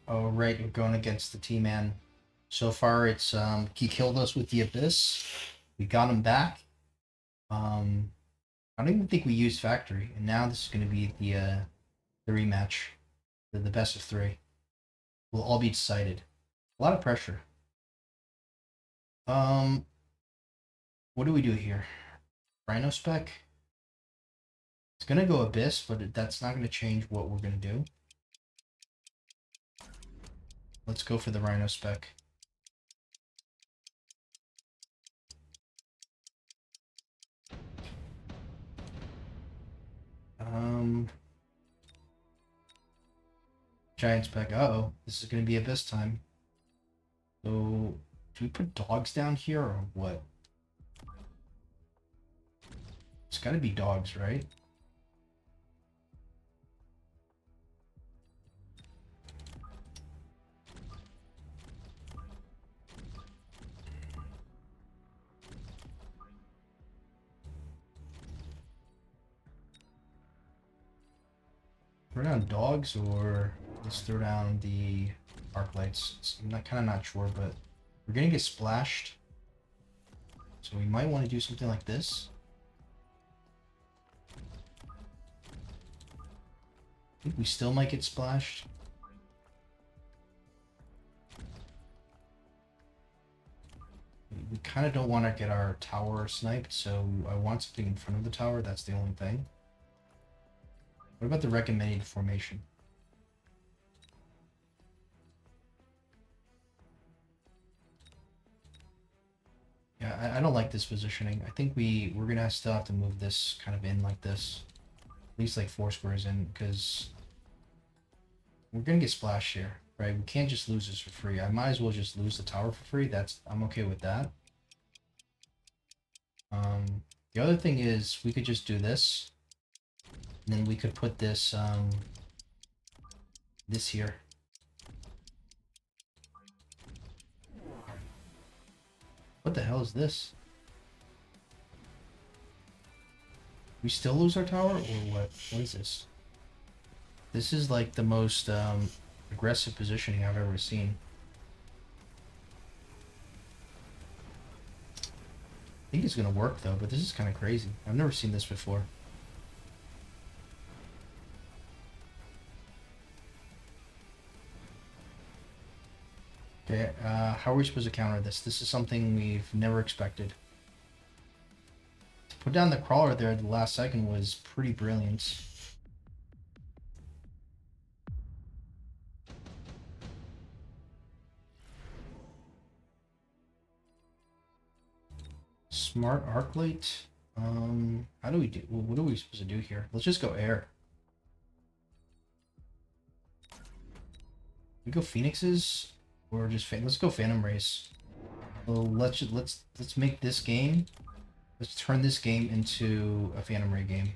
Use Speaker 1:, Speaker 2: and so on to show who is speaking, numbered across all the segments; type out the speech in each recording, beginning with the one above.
Speaker 1: Oh, right, we're going against the T-Man. So far, it's he killed us with the Abyss. We got him back. Um, I don't even think we used Factory, and now this is going to be the rematch, the best of three. We'll all be decided. A lot of pressure. Um, what do we do here? Rhino spec. It's gonna go Abyss, but that's not gonna change what we're gonna do. Let's go for the Rhino spec. Um, Giant spec. Uh-oh, this is gonna be Abyss time. So, do we put dogs down here or what? It's gotta be dogs, right? Throw down dogs or let's throw down the arc lights. I'm not kind of not sure, but we're gonna get splashed. So we might want to do something like this. I think we still might get splashed. We kind of don't want to get our tower sniped, so I want something in front of the tower. That's the only thing. What about the recommended formation? Yeah, I don't like this positioning. I think we're gonna still have to move this kind of in like this, at least like 4 squares in, because we're gonna get splashed here, right? We can't just lose this for free. I might as well just lose the tower for free. I'm okay with that. The other thing is we could just do this, and then we could put this this here. What the hell is this? We still lose our tower, or what? What is this? This is like the most aggressive positioning I've ever seen. I think it's gonna work though, but this is kind of crazy. I've never seen this before. Okay, how are we supposed to counter this? This is something we've never expected. To put down the crawler there at the last second was pretty brilliant. Smart arc light. How do we do? What are we supposed to do here? Let's just go air. We go phoenixes, or just let's go phantom race. Well, let's make this game. Let's turn this game into a phantom ray game.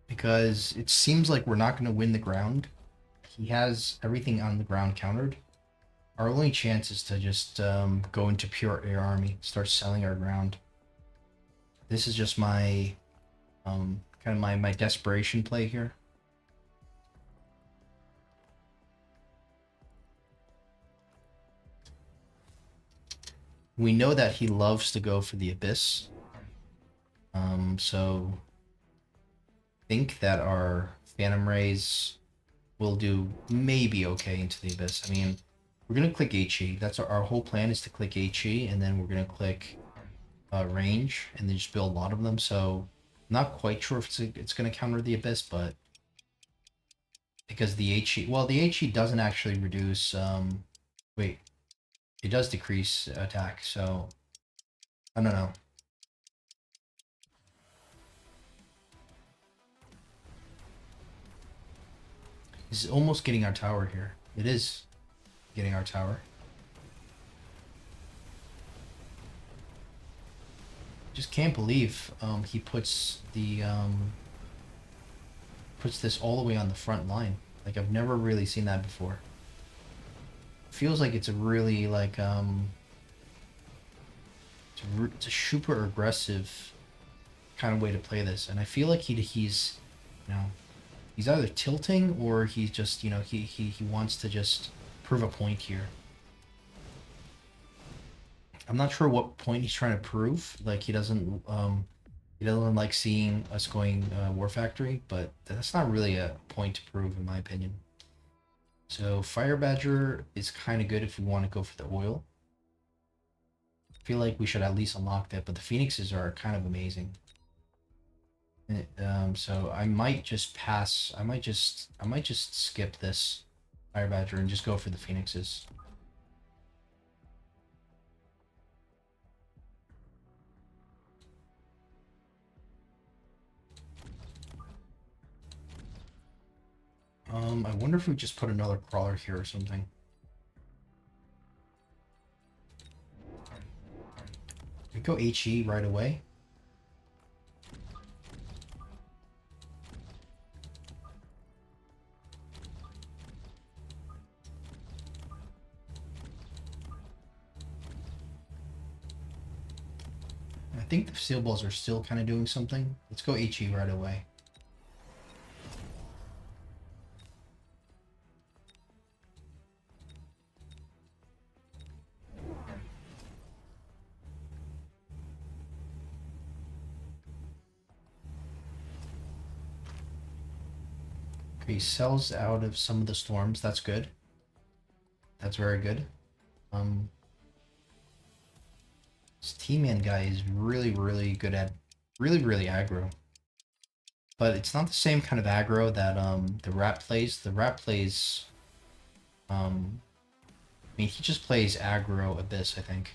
Speaker 1: Because it seems like we're not going to win the ground. He has everything on the ground countered. Our only chance is to just go into pure air army, start selling our ground. This is just my kind of my desperation play here. We know that he loves to go for the abyss. So think that our phantom rays will do maybe okay into the abyss. I mean, we're gonna click HE. That's our whole plan is to click HE, and then we're gonna click range, and then just build a lot of them. So I'm not quite sure if it's gonna counter the abyss, but because the HE, well, the HE doesn't actually reduce. Wait, it does decrease attack. So I don't know. This is almost getting our tower here. It is getting our tower. Just can't believe he puts the puts this all the way on the front line. Like I've never really seen that before. Feels like it's a really like it's a super aggressive kind of way to play this, and I feel like he's you know he's either tilting or he's just he wants to just prove a point here. I'm not sure what point he's trying to prove. Like he doesn't like seeing us going War Factory, but that's not really a point to prove in my opinion. So Fire Badger is kind of good if we want to go for the oil. I feel like we should at least unlock that, but the Phoenixes are kind of amazing. So I might just pass. I might just skip this Fire Badger and just go for the Phoenixes. I wonder if we just put another crawler here or something. We go HE right away. I think the seal balls are still kind of doing something. Let's go HE right away. Okay, he sells out of some of the storms. That's good. That's very good. This T-Man guy is really good at really aggro. But it's not the same kind of aggro that the rat plays. The rat plays I mean he just plays aggro abyss, I think.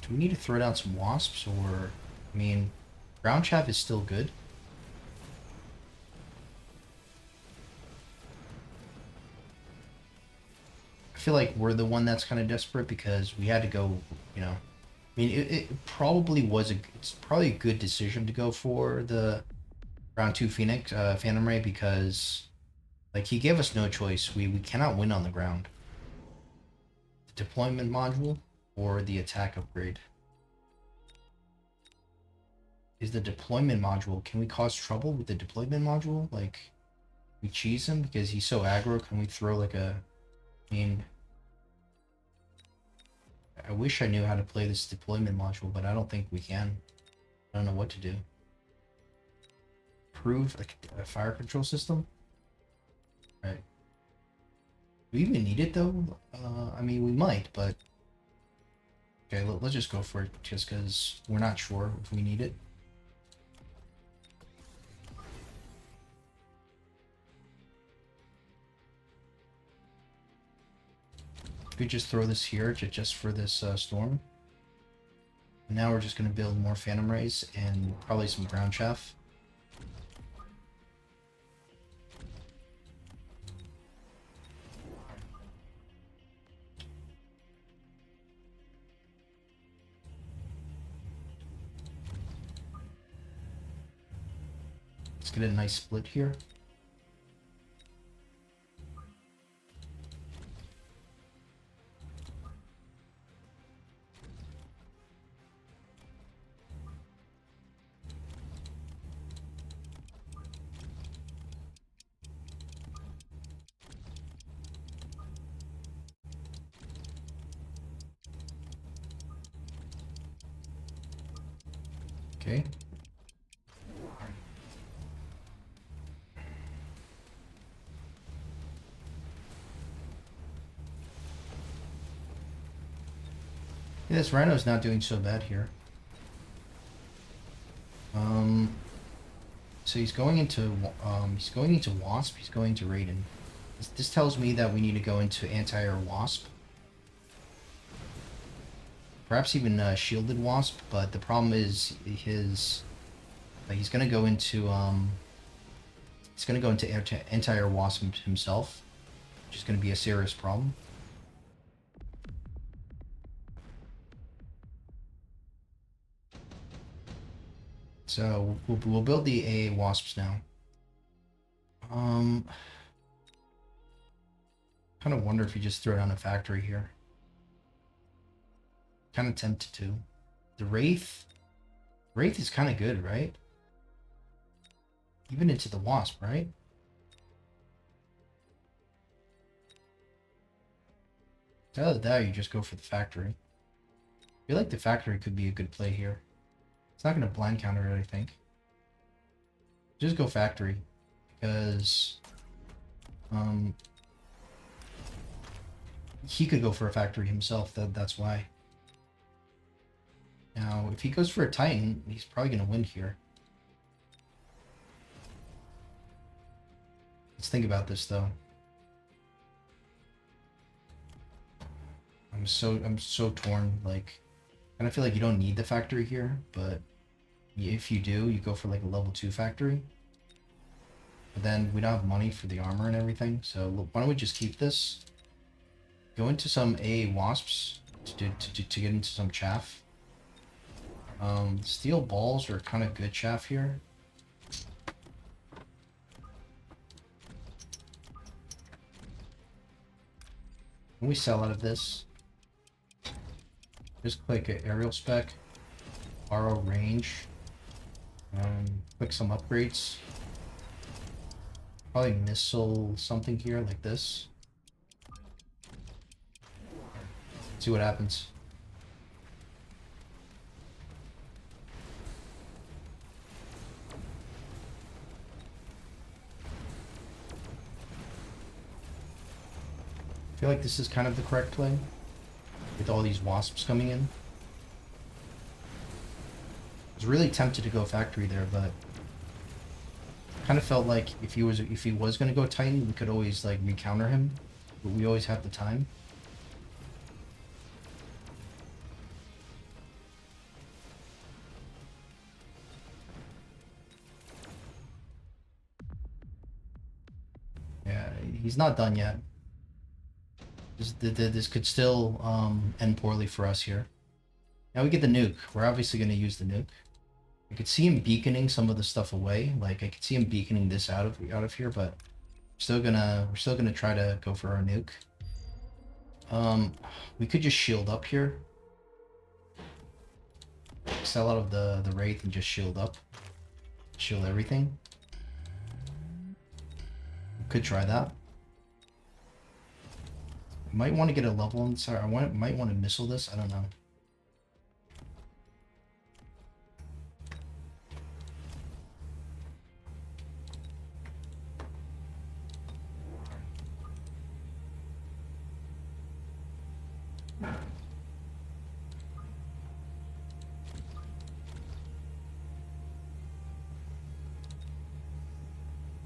Speaker 1: Do we need to throw down some wasps or I mean ground chaff is still good. I feel like we're the one that's kind of desperate because we had to go, I mean, it probably was it's probably a good decision to go for the round 2 Phoenix, Phantom Ray because, like, he gave us no choice. We cannot win on the ground. The deployment module or the attack upgrade? Is the deployment module, can we cause trouble with the deployment module? Like, we cheese him because he's so aggro, can we throw like I mean, I wish I knew how to play this deployment module, but I don't think we can. I don't know what to do. Prove a fire control system? Right. Do we even need it though? I mean, we might, but... Okay, let's just go for it, just because we're not sure if we need it. We could just throw this here just for this storm. And now we're just going to build more Phantom Rays and probably some ground chaff. Let's get a nice split here. Okay. Yeah, this Rhino's not doing so bad here. So he's going into Wasp. He's going to Raiden. This tells me that we need to go into anti-air Wasp. Perhaps even shielded Wasp, but the problem is he's gonna go into anti-air Wasp himself, which is gonna be a serious problem. So we'll build the AA wasps now. Kind of wonder if you just throw down a factory here. Kind of tempted to. The Wraith is kind of good, right? Even into the Wasp, right? Either that or you just go for the factory. I feel like the factory could be a good play here. It's not going to blind counter it, I think. Just go factory. Because he could go for a factory himself, that's why. Now, if he goes for a Titan, he's probably going to win here. Let's think about this, though. I'm so torn. Like, and I feel like you don't need the factory here, but if you do, you go for like a level 2 factory. But then we don't have money for the armor and everything, so why don't we just keep this? Go into some AA wasps to get into some chaff. Steel balls are kind of good chaff here. When we sell out of this, just click aerial spec, borrow range, click some upgrades. Probably missile something here like this. See what happens. I feel like this is kind of the correct play with all these wasps coming in. I was really tempted to go factory there, but kind of felt like if he was going to go Titan, we could always like recounter him, but we always have the time. Yeah, he's not done yet. This could still end poorly for us here. Now we get the nuke. We're obviously going to use the nuke. I could see him beaconing some of the stuff away. Like I could see him beaconing this out of here, but we're still gonna try to go for our nuke. We could just shield up here. Sell out of the Wraith and just shield up. Shield everything. Could try that. Might want to get a level in. Sorry, might want to missile this. I don't know.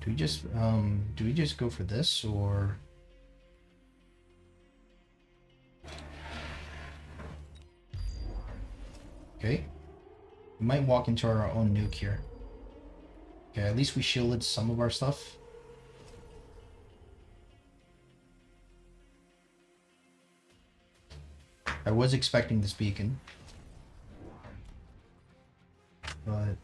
Speaker 1: Do we just go for this or? Okay. We might walk into our own nuke here. Okay, at least we shielded some of our stuff. I was expecting this beacon. But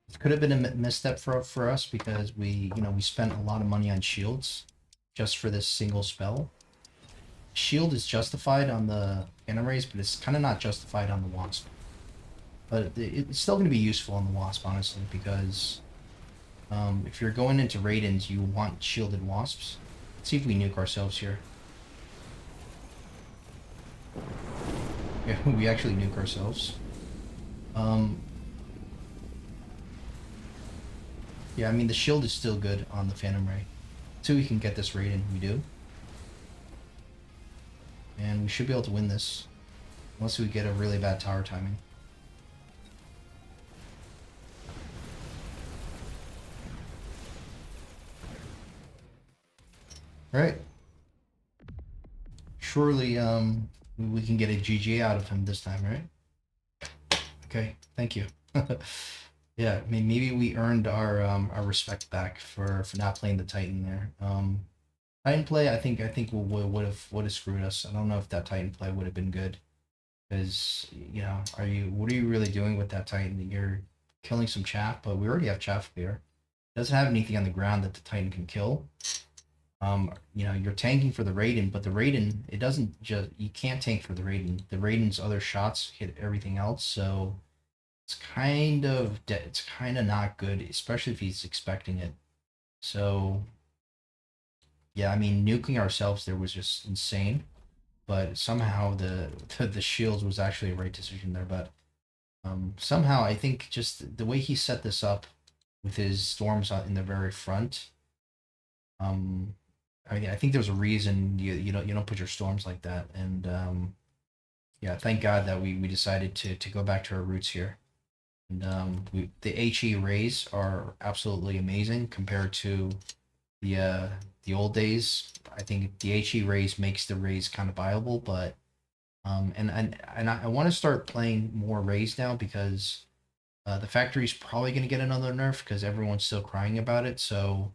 Speaker 1: it could have been a misstep for us because we spent a lot of money on shields just for this single spell. Shield is justified on the Phantom Rays, but it's kind of not justified on the Wasp. But it's still going to be useful on the Wasp, honestly, because if you're going into Raidens, you want shielded Wasps. Let's see if we nuke ourselves here. Yeah, we actually nuke ourselves. Yeah, I mean, the shield is still good on the Phantom Ray. So we can get this Raiden, we do. And we should be able to win this. Unless we get a really bad tower timing. Alright. Surely, we can get a GG out of him this time, right? Okay, thank you. Yeah, I mean, maybe we earned our respect back for not playing the Titan there. Titan play, I think would have screwed us. I don't know if that Titan play would have been good. Because what are you really doing with that Titan? You're killing some chaff, but we already have chaff here. Doesn't have anything on the ground that the Titan can kill. You're tanking for the Raiden, but the Raiden, it doesn't just, you can't tank for the Raiden. The Raiden's other shots hit everything else, so it's kind of not good, especially if he's expecting it. So yeah, I mean, nuking ourselves there was just insane, but somehow the shields was actually a right decision there. But somehow I think just the way he set this up with his storms in the very front, um, I mean, I think there's a reason you don't put your storms like that. And yeah, thank God that we decided to go back to our roots here. And the HE rays are absolutely amazing compared to the uh, the old days. I think the HE rays makes the rays kind of viable, but and I want to start playing more rays now because the factory's probably going to get another nerf because everyone's still crying about it. So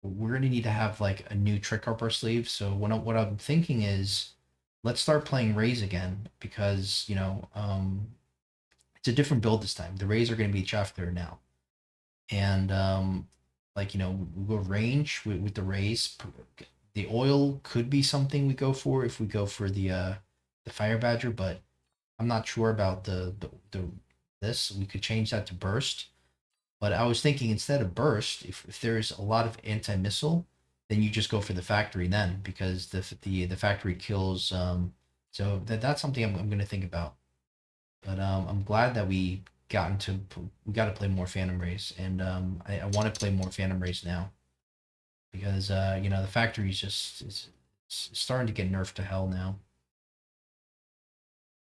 Speaker 1: we're going to need to have like a new trick up our sleeve. So what I'm thinking is, let's start playing rays again because it's a different build this time. The rays are going to be chaff clear now, and like we go range with the rays. The oil could be something we go for if we go for the fire badger, but I'm not sure about the this. We could change that to burst. But I was thinking instead of burst, if there's a lot of anti-missile, then you just go for the factory then because the factory kills. So that's something I'm going to think about. But I'm glad that we got to play more Phantom Race, and I want to play more Phantom Race now because the factory is starting to get nerfed to hell now.